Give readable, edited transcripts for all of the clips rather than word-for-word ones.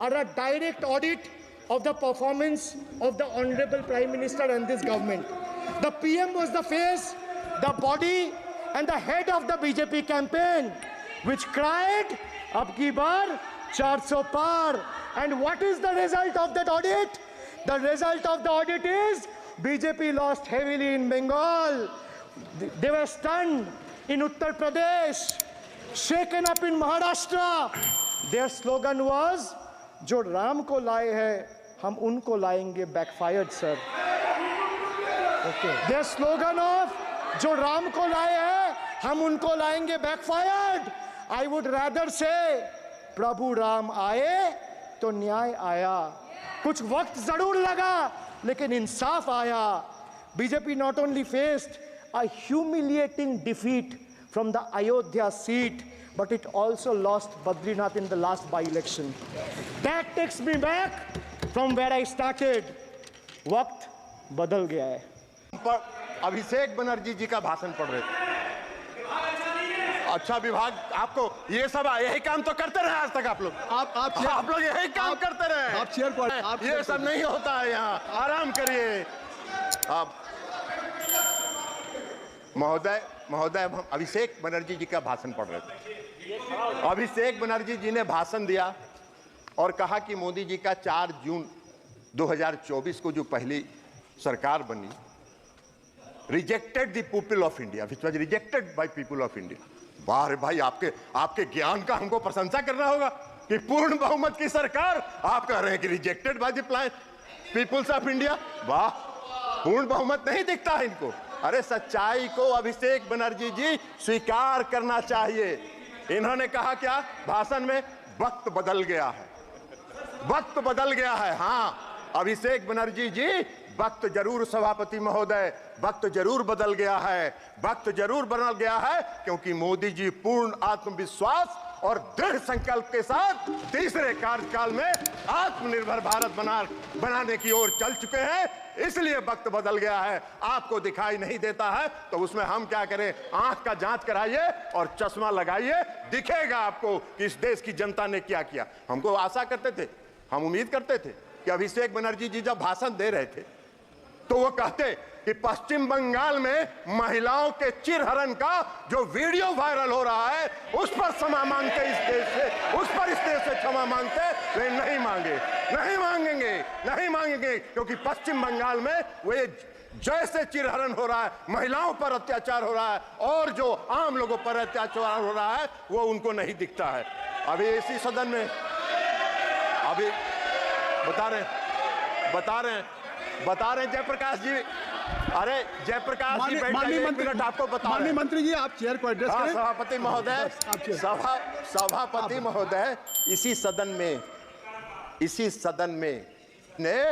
are a direct audit of the performance of the Honorable Prime Minister and this government. The PM was the face, the body and the head of the BJP campaign, which cried, "Ab ki baar 400 par." And what is the result of that audit? The result of the audit is BJP lost heavily in Bengal. They were stunned in Uttar Pradesh, shaken up in Maharashtra. Their slogan was, "Jo Ram ko laye hai, hum unko layenge," backfired, sir. Okay. Their slogan of "Jo Ram ko laye hai, hum unko layenge," backfired. I would rather say, "Prabhu Ram aaye, to न्याय आया." कुछ वक्त जरूर लगा, लेकिन इंसाफ आया. BJP not only faced a humiliating defeat from the Ayodhya seat, but it also lost Badrinath in the last by-election. That takes me back from where I started. वक्त बदल गया है. पर अभिषेक बनर्जी जी का भाषण पढ़ रहे थे. अच्छा विभाग, आपको ये सब यही काम तो करते रहे आज तक आप लोग. आप लोग यही काम करते रहे. आप चेयर पर ये सब नहीं होता है यहाँ. आराम करिए. आप महोदय हम अभिषेक बनर्जी जी का भाषण पढ़ रहे थे. अभिषेक बनर्जी जी ने भाषण दिया और कहा कि मोदी जी का 4 जून 2024 को जो पहली सरकार बनी, rejected the people of India, which was rejected by people of India. वाह रे भाई, आपके ज्ञान का हमको प्रशंसा करना होगा कि पूर्ण बहुमत की सरकार, आप कह रहे हैं कि rejected by the peoples of India. वाह, पूर्ण बहुमत नहीं दिखता है इनको. अरे सच्चाई को अभिषेक बनर्जी जी स्वीकार करना चाहिए. इन्होंने कहा क्या भाषण में? वक्त बदल गया है. वक्त बदल गया है. हाँ अभिषेक बनर्जी जी, वक्त जरूर, सभापति महोदय, वक्त जरूर बदल गया है. वक्त जरूर बदल गया है क्योंकि मोदी जी पूर्ण आत्मविश्वास और दृढ़ संकल्प के साथ तीसरे कार्यकाल में आत्मनिर्भर भारत बनाने की ओर चल चुके हैं. इसलिए वक्त बदल गया है. आपको दिखाई नहीं देता है तो उसमें हम क्या करें? आंख का जांच कराइए और चश्मा लगाइए, दिखेगा आपको कि इस देश की जनता ने क्या किया. हमको आशा करते थे, हम उम्मीद करते थे कि अभिषेक बनर्जी जी जब भाषण दे रहे थे तो वो कहते कि पश्चिम बंगाल में महिलाओं के चिरहरण का जो वीडियो वायरल हो रहा है उस पर क्षमा मांगते, इस देश से क्षमा मांगते. वे नहीं मांगेंगे क्योंकि पश्चिम बंगाल में वे जैसे चिरहरण हो रहा है, महिलाओं पर अत्याचार हो रहा है और जो आम लोगों पर अत्याचार हो रहा है वो उनको नहीं दिखता है. अभी इसी सदन में अभी बता रहे जयप्रकाश जी. अरे जयप्रकाश जी बैठ जाइए, एक मिनट आपको बता रहे. माननीय मंत्री जी, आप चेयर को एड्रेस करें. सभापति महोदय, इसी सदन में ने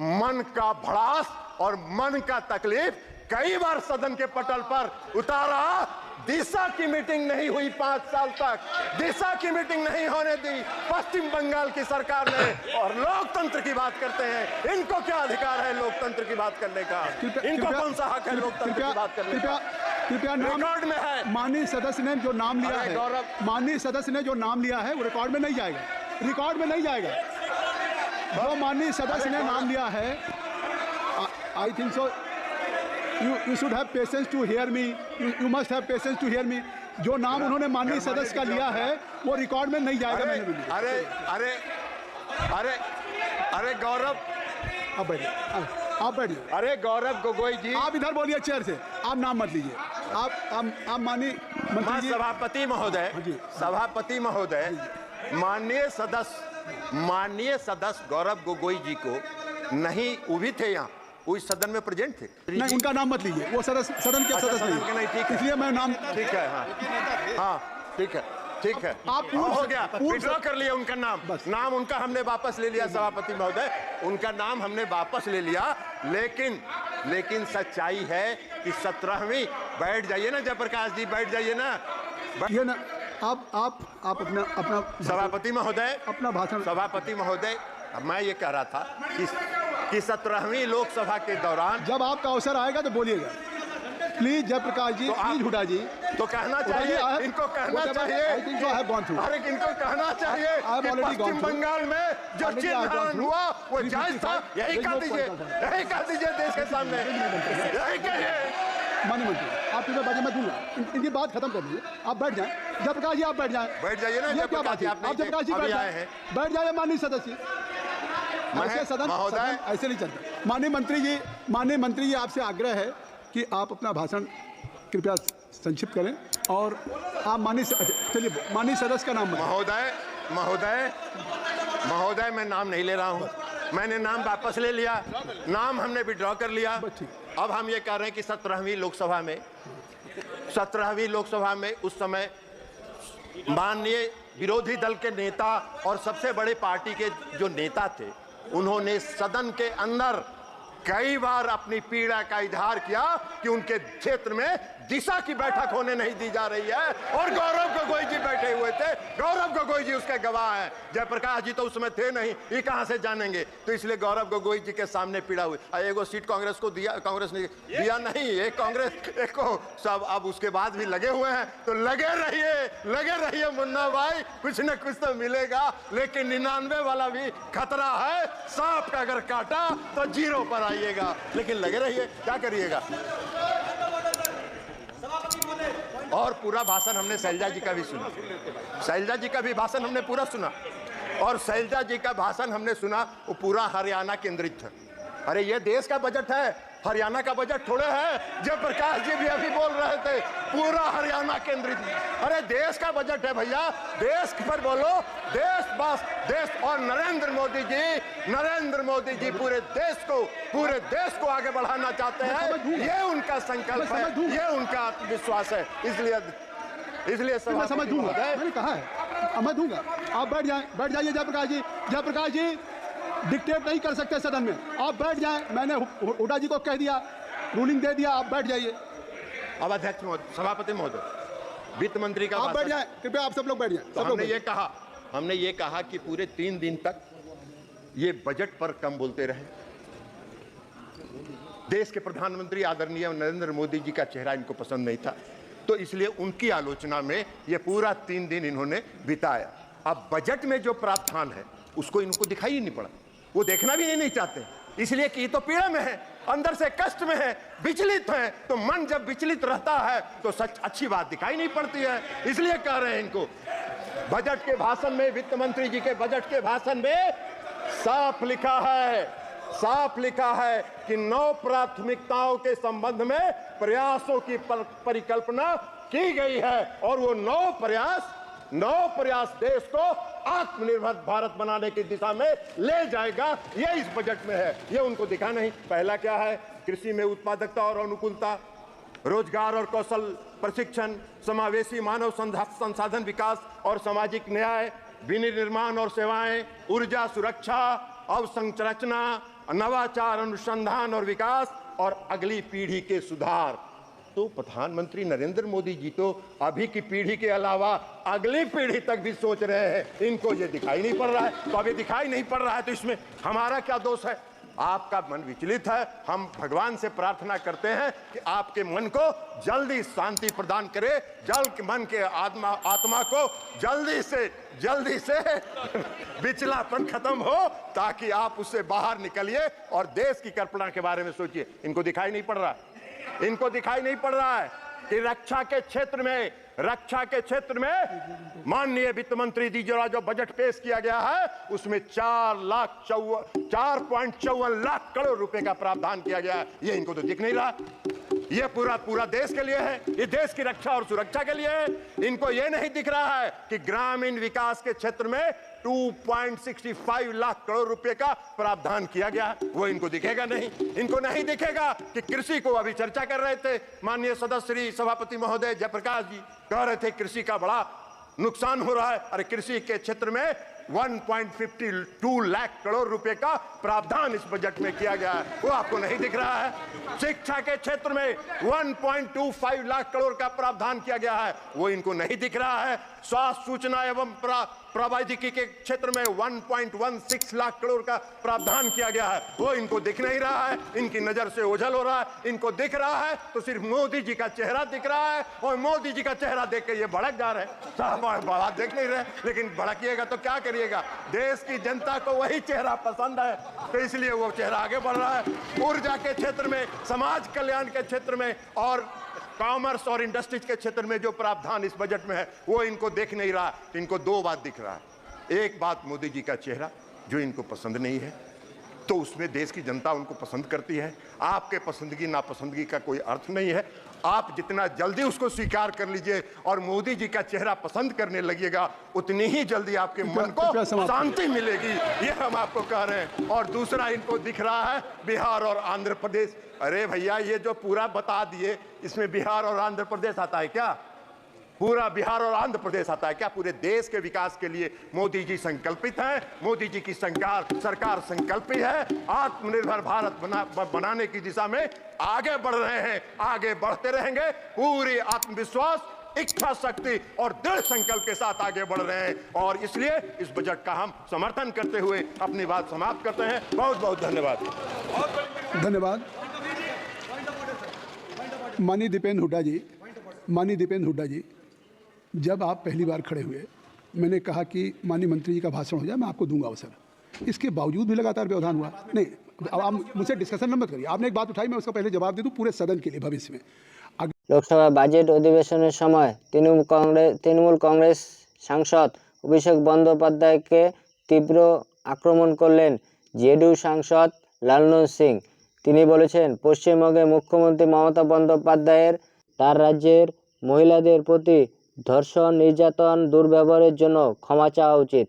मन का भड़ास और मन का तकलीफ कई बार सदन के पटल पर उतारा. दिशा की मीटिंग नहीं हुई 5 साल तक. दिशा की मीटिंग नहीं होने दी पश्चिम बंगाल की सरकार ने. और लोकतंत्र की बात करते हैं. इनको क्या अधिकार है लोकतंत्र की बात करने का? इनको कौन सा हक है लोकतंत्र की बात करने का? कृपया रिकॉर्ड में है. माननीय सदस्य ने जो नाम लिया है, माननीय सदस्य ने जो नाम लिया है वो रिकॉर्ड में नहीं जाएगा. रिकॉर्ड में नहीं जाएगा. जो माननीय सदस्य ने नाम लिया है, I think so you should have patience to hear me. You must have patience to hear me. जो नाम उन्होंने माननीय सदस्य का लिया है वो रिकॉर्ड में नहीं जाएगा. अरे गौरव, आप बैठिए. अरे गौरव गोगोई जी, आप इधर बोलिए चेयर से. आप नाम मत लीजिए. आप माननीय मंत्री जी. सभापति महोदय, माननीय सदस्य गौरव गोगोई जी को नहीं, वो भी थे यहाँ, वो इस सदन में प्रेजेंट थे. नहीं, उनका नाम मत लीजिए. वो सदन के सदस्य नहीं. ठीक है, इसलिए मैं नाम. ठीक है. हाँ ठीक है. आप हो गया, विड्रॉ कर लिया उनका नाम. नाम उनका हमने वापस ले लिया. सभापति महोदय, उनका नाम हमने वापस ले लिया. लेकिन सच्चाई है कि 17वीं, बैठ जाइए ना जयप्रकाश जी, बैठ जाइए ना. ये ना आप अपना सभापति महोदय, अपना भाषण. सभापति महोदय, मैं ये कह रहा था कि 17वीं लोकसभा के दौरान जब आपका अवसर आएगा तो बोलिएगा. प्लीज जयप्रकाश जी, प्लीज हुडा जी, तो कहना चाहिए, इनको कहना चाहिए, अरे इनको कहना चाहिए कि पश्चिम बंगाल में जो चिन्हरण हुआ वो जायज था। यही कह दीजिए देश के सामने, यही कहिए। माननीय मंत्री, आप इधर बाजी मैं दूंगा, इनकी बात खत्म कर दीजिए, आप बैठ जाएं। जयप्रकाश जी आप बैठ जाएं, बैठ जाइए ना। ये क्या बात है, आप जयप्रकाश जी बैठ जाइए। माननीय सदस्य, ऐसे सदन ऐसे नहीं चलता। माननीय मंत्री जी आपसे आग्रह है कि आप अपना भाषण कृपया संक्षिप्त करें और आप माननीय सदस्य का नाम। महोदय मैं नाम नहीं ले रहा हूं, मैंने नाम वापस ले लिया, नाम हमने विड्रॉ कर लिया। अब हम ये कह रहे हैं कि 17वीं लोकसभा में उस समय माननीय विरोधी दल के नेता और सबसे बड़े पार्टी के जो नेता थे, उन्होंने सदन के अंदर कई बार अपनी पीड़ा का इजहार किया कि उनके क्षेत्र में दिशा की बैठक होने नहीं दी जा रही है, और गौरव गोगोई जी बैठे हुए थे। गौरव गोगोई जी उसके गवाह हैं, जयप्रकाश जी तो उसमें थे नहीं, ये कहां से जानेंगे। तो इसलिए गौरव गोगोई जी के सामने पीड़ा हुई। एगो सीट कांग्रेस को दिया, कांग्रेस ने दिया नहीं, एक कांग्रेस एक को सब। अब उसके बाद भी लगे हुए हैं, तो लगे रहिए मुन्ना भाई, कुछ न कुछ तो मिलेगा। लेकिन 99 वाला भी खतरा है, सांप का अगर काटा तो 0 पर आइएगा। लेकिन लगे रहिए, क्या करिएगा। और पूरा भाषण हमने शैलजा जी का भी सुना, शैलजा जी का भी भाषण हमने पूरा सुना, और शैलजा जी का भाषण हमने सुना वो पूरा हरियाणा केंद्रित था। अरे ये देश का बजट है, हरियाणा का बजट थोड़े है। जयप्रकाश जी भी अभी बोल रहे थे पूरा हरियाणा केंद्रित। अरे देश का बजट है भैया, देश पर बोलो, देश। और नरेंद्र मोदी जी पूरे देश को आगे बढ़ाना चाहते हैं। ये उनका संकल्प है, ये उनका आत्मविश्वास है। इसलिए मैं समझ दूंगा, मैंने कहा है मैं दूंगा। आप बैठ जाइए जयप्रकाश जी डिक्टेट नहीं कर सकते सदन में, आप बैठ जाएं। मैंने हुडा जी को कह दिया, रूलिंग दे दिया, आप बैठ जाइए। अब अध्यक्ष महोदय, सभापति महोदय, वित्त मंत्री का आप बैठ जाएं, कृपया आप सब लोग बैठ जाएं। तो हमने ये कहा कि पूरे 3 दिन तक ये बजट पर कम बोलते रहे। देश के प्रधानमंत्री आदरणीय नरेंद्र मोदी जी का चेहरा इनको पसंद नहीं था, तो इसलिए उनकी आलोचना में ये पूरा 3 दिन इन्होंने बिताया। अब बजट में जो प्रावधान है उसको इनको दिखाई ही नहीं पड़ा, वो देखना भी नहीं चाहते, इसलिए कि ये तो पीड़ा में है, अंदर से कष्ट में है, विचलित है। तो मन जब विचलित रहता है तो सच अच्छी बात दिखाई नहीं पड़ती है। इसलिए कह रहे हैं इनको बजट के भाषण में, वित्त मंत्री जी के बजट के भाषण में साफ लिखा है कि 9 प्राथमिकताओं के संबंध में प्रयासों की परिकल्पना की गई है, और वो 9 प्रयास देश को आत्मनिर्भर भारत बनाने की दिशा में ले जाएगा। ये इस बजट में है, ये उनको दिखा नहीं। पहला क्या है, कृषि में उत्पादकता और अनुकूलता, रोजगार और कौशल प्रशिक्षण, समावेशी मानव संसाधन विकास और सामाजिक न्याय, विनिर्माण और सेवाएं, ऊर्जा सुरक्षा, अवसंरचना, नवाचार, अनुसंधान और विकास, और अगली पीढ़ी के सुधार। तो प्रधानमंत्री नरेंद्र मोदी जी तो अभी की पीढ़ी के अलावा अगली पीढ़ी तक भी सोच रहे हैं, इनको ये दिखाई नहीं पड़ रहा है। तो अभी दिखाई नहीं पड़ रहा है तो इसमें हमारा क्या दोष है। आपका मन विचलित है, हम भगवान से प्रार्थना करते हैं कि आपके मन को जल्दी शांति प्रदान करे, मन के आत्मा को जल्दी से विचलापन खत्म हो, ताकि आप उससे बाहर निकलिए और देश की कल्पना के बारे में सोचिए। इनको दिखाई नहीं पड़ रहा है कि रक्षा के क्षेत्र में माननीय वित्त मंत्री जी जो बजट पेश किया गया है उसमें 4.54 लाख करोड़ रुपए का प्रावधान किया गया है। ये इनको तो दिख नहीं रहा। ये पूरा देश के लिए है, ये देश की रक्षा और सुरक्षा के लिए है। इनको ये नहीं दिख रहा है कि ग्रामीण विकास के क्षेत्र में 2.65 लाख करोड़ रुपए का प्रावधान किया गया, वो इनको दिखेगा नहीं। इनको नहीं दिखेगा कि कृषि को अभी चर्चा कर रहे थे माननीय सदस्य श्री सभापति महोदय जयप्रकाश जी, कह रहे थे कृषि का बड़ा नुकसान हो रहा है। अरे कृषि के क्षेत्र में 1.52 लाख करोड़ रुपए का प्रावधान इस बजट में किया गया है, वो आपको नहीं दिख रहा है। शिक्षा के क्षेत्र में 1.25 लाख करोड़ का प्रावधान किया गया है, वो इनको नहीं दिख रहा है। स्वास्थ्य, सूचना एवं प्रौद्योगिकी के क्षेत्र में 1.16 लाख करोड़ का प्रावधान किया गया है, वो इनको दिख नहीं रहा है, इनकी नजर से ओझल हो रहा है। इनको दिख रहा है तो सिर्फ मोदी जी का चेहरा दिख रहा है, और मोदी जी का चेहरा देख के ये भड़क जा रहे हैं। साहब बड़ा देख नहीं रहे, लेकिन भड़किएगा तो क्या करिएगा, देश की जनता को वही चेहरा पसंद है, तो इसलिए वो चेहरा आगे बढ़ रहा है। ऊर्जा के क्षेत्र में, समाज कल्याण के क्षेत्र में और कॉमर्स और इंडस्ट्रीज के क्षेत्र में जो प्रावधान इस बजट में है वो इनको देख नहीं रहा। इनको दो बात दिख रहा है, एक बात मोदी जी का चेहरा जो इनको पसंद नहीं है, तो उसमें देश की जनता उनको पसंद करती है। आपके पसंदगी नापसंदगी का कोई अर्थ नहीं है, आप जितना जल्दी उसको स्वीकार कर लीजिए और मोदी जी का चेहरा पसंद करने लगिएगा, उतनी ही जल्दी आपके मन को शांति मिलेगी, ये हम आपको कह रहे हैं। और दूसरा इनको दिख रहा है बिहार और आंध्र प्रदेश। अरे भैया, ये जो पूरा बता दिए, इसमें बिहार और आंध्र प्रदेश आता है क्या? पूरा बिहार और आंध्र प्रदेश आता है क्या? पूरे देश के विकास के लिए मोदी जी संकल्पित हैं, मोदी जी की सरकार संकल्पित है, आत्मनिर्भर भारत बनाने की दिशा में आगे बढ़ रहे हैं, आगे बढ़ते रहेंगे। पूरी आत्मविश्वास, इच्छा शक्ति और दृढ़ संकल्प के साथ आगे बढ़ रहे हैं, और इसलिए इस बजट का हम समर्थन करते हुए अपनी बात समाप्त करते हैं। बहुत बहुत धन्यवाद। धन्यवाद। माननीय दीपेंद्र हुड्डा जी, जब आप पहली बार खड़े हुए, मैंने कहा कि माननीय मंत्री जी का भाषण हो जाए, मैं आपको दूंगा अवसर। इसके बावजूद भी लगातार व्यवधान हुआ। नहीं, अब आप मुझसे डिस्कशन मत करिए। आपने एक बात उठाई, मैं उसका पहले जवाब दे दूं पूरे सदन के लिए भविष्य में। लोकसभा बाजेट अधिवेशনের সময় তৃণমূল কংগ্রেস সাংসদ অভিষেক বন্দ্যোপাধ্যায়কে তীব্র আক্রমণ করলেন জেডিইউ সাংসদ লালনু সিং। তিনি বলেছেন, পশ্চিমবঙ্গের মুখ্যমন্ত্রী মমতা বন্দ্যোপাধ্যায়ের তার রাজ্যের মহিলাদের প্রতি ধর্ষণ, নির্যাতন, দুর্ব্যবহারের জন্য ক্ষমা চাওয়া উচিত।